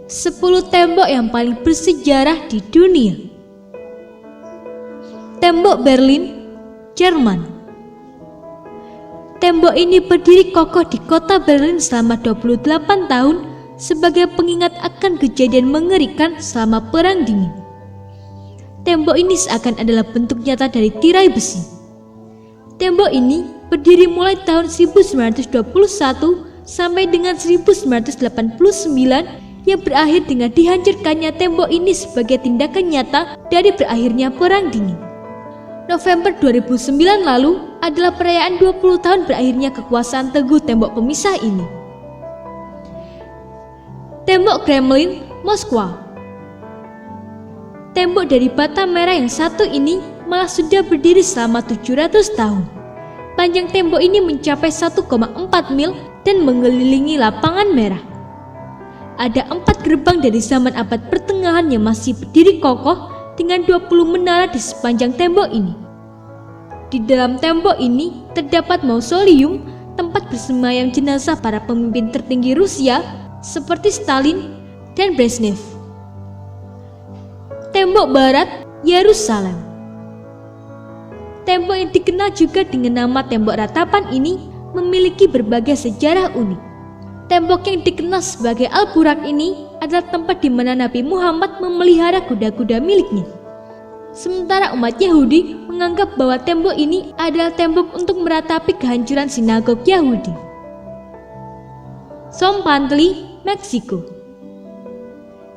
10 tembok yang paling bersejarah di dunia. Tembok Berlin, Jerman. Tembok ini berdiri kokoh di kota Berlin selama 28 tahun sebagai pengingat akan kejadian mengerikan selama Perang Dingin. Tembok ini seakan adalah bentuk nyata dari tirai besi. Tembok ini berdiri mulai tahun 1921 sampai dengan 1989 yang berakhir dengan dihancurkannya tembok ini sebagai tindakan nyata dari berakhirnya Perang Dingin. November 2009 lalu adalah perayaan 20 tahun berakhirnya kekuasaan teguh tembok pemisah ini. Tembok Kremlin, Moskwa. Tembok dari bata merah yang satu ini malah sudah berdiri selama 700 tahun. Panjang tembok ini mencapai 1,4 mil dan mengelilingi lapangan merah. Ada 4 gerbang dari zaman abad pertengahan yang masih berdiri kokoh dengan 20 menara di sepanjang tembok ini. Di dalam tembok ini terdapat mausoleum, tempat bersemayam jenazah para pemimpin tertinggi Rusia seperti Stalin dan Brezhnev. Tembok Barat, Yerusalem. Tembok yang dikenal juga dengan nama tembok ratapan ini memiliki berbagai sejarah unik. Tembok yang dikenal sebagai Al-Burak ini adalah tempat di mana Nabi Muhammad memelihara kuda-kuda miliknya. Sementara umat Yahudi menganggap bahwa tembok ini adalah tembok untuk meratapi kehancuran sinagog Yahudi. Tzompantli, Meksiko.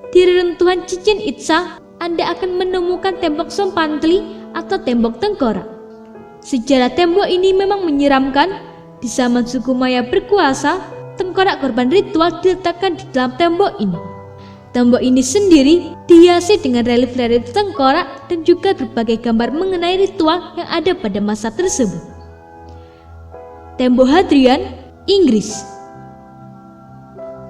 Di reruntuhan Chichen Itza, Anda akan menemukan tembok Tzompantli atau tembok tengkorak. Sejarah tembok ini memang menyeramkan. Di zaman suku Maya berkuasa, tengkorak korban ritual diletakkan di dalam tembok ini. Tembok ini sendiri dihiasi dengan relief-relief tengkorak dan juga berbagai gambar mengenai ritual yang ada pada masa tersebut. Tembok Hadrian, Inggris.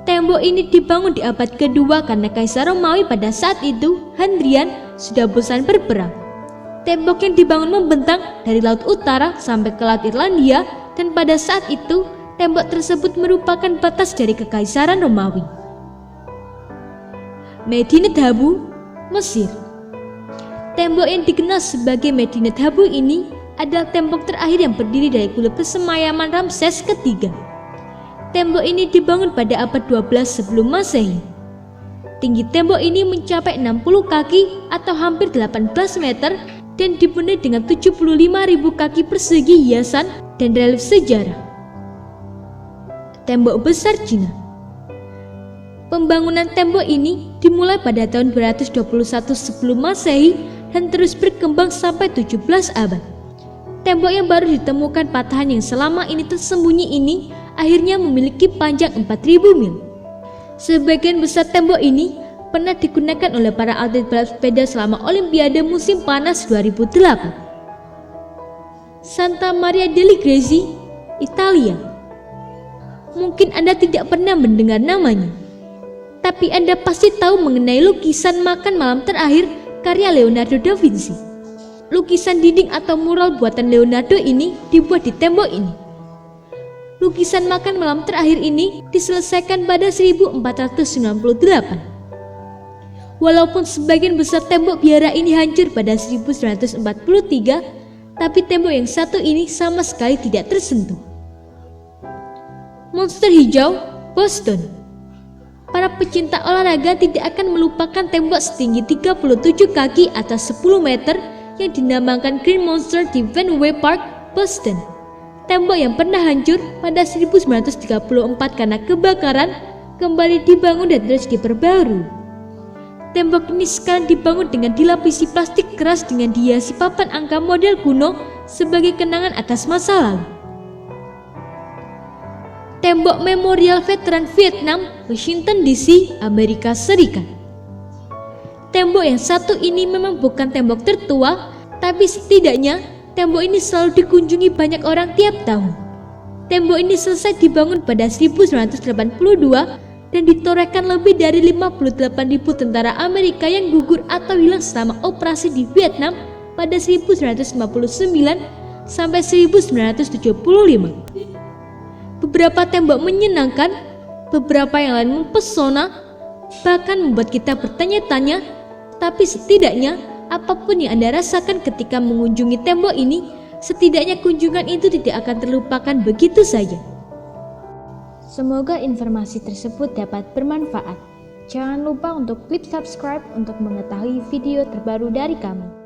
Tembok ini dibangun di abad kedua karena Kaisar Romawi pada saat itu, Hadrian, sudah bosan berperang. Tembok yang dibangun membentang dari Laut Utara sampai ke Laut Irlandia dan pada saat itu tembok tersebut merupakan batas dari Kekaisaran Romawi. Medinat Habu, Mesir. Tembok yang dikenal sebagai Medinat Habu ini adalah tembok terakhir yang berdiri dari kuil persemayaman Ramses III. Tembok ini dibangun pada abad 12 sebelum Masehi. Tinggi tembok ini mencapai 60 kaki atau hampir 18 meter dan dipenuhi dengan 75.000 kaki persegi hiasan dan relief sejarah. Tembok besar Cina. Pembangunan tembok ini dimulai pada tahun 221 sebelum Masehi dan terus berkembang sampai 17 abad. Tembok yang baru ditemukan patahan yang selama ini tersembunyi ini akhirnya memiliki panjang 4.000 mil. Sebagian besar tembok ini pernah digunakan oleh para atlet balap sepeda selama Olimpiade musim panas 2008. Santa Maria delle Grazie, Italia. Mungkin Anda tidak pernah mendengar namanya, tapi Anda pasti tahu mengenai lukisan makan malam terakhir karya Leonardo da Vinci. Lukisan dinding atau mural buatan Leonardo ini dibuat di tembok ini. Lukisan makan malam terakhir ini diselesaikan pada 1498. Walaupun sebagian besar tembok biara ini hancur pada 1943, tapi tembok yang satu ini sama sekali tidak tersentuh. Monster hijau, Boston. Para pecinta olahraga tidak akan melupakan tembok setinggi 37 kaki atau 10 meter yang dinamakan Green Monster di Fenway Park, Boston. Tembok yang pernah hancur pada 1934 karena kebakaran kembali dibangun dan terus diperbarui. Tembok ini sekarang dibangun dengan dilapisi plastik keras dengan dihiasi papan angka model kuno sebagai kenangan atas masa lalu. Tembok Memorial Veteran Vietnam, Washington DC, Amerika Serikat. Tembok yang satu ini memang bukan tembok tertua, tapi setidaknya tembok ini selalu dikunjungi banyak orang tiap tahun. Tembok ini selesai dibangun pada 1982 dan ditorehkan lebih dari 58.000 tentara Amerika yang gugur atau hilang selama operasi di Vietnam pada 1959 sampai 1975. Beberapa tembok menyenangkan, beberapa yang lain mempesona, bahkan membuat kita bertanya-tanya. Tapi setidaknya apapun yang Anda rasakan ketika mengunjungi tembok ini, setidaknya kunjungan itu tidak akan terlupakan begitu saja. Semoga informasi tersebut dapat bermanfaat. Jangan lupa untuk klik subscribe untuk mengetahui video terbaru dari kami.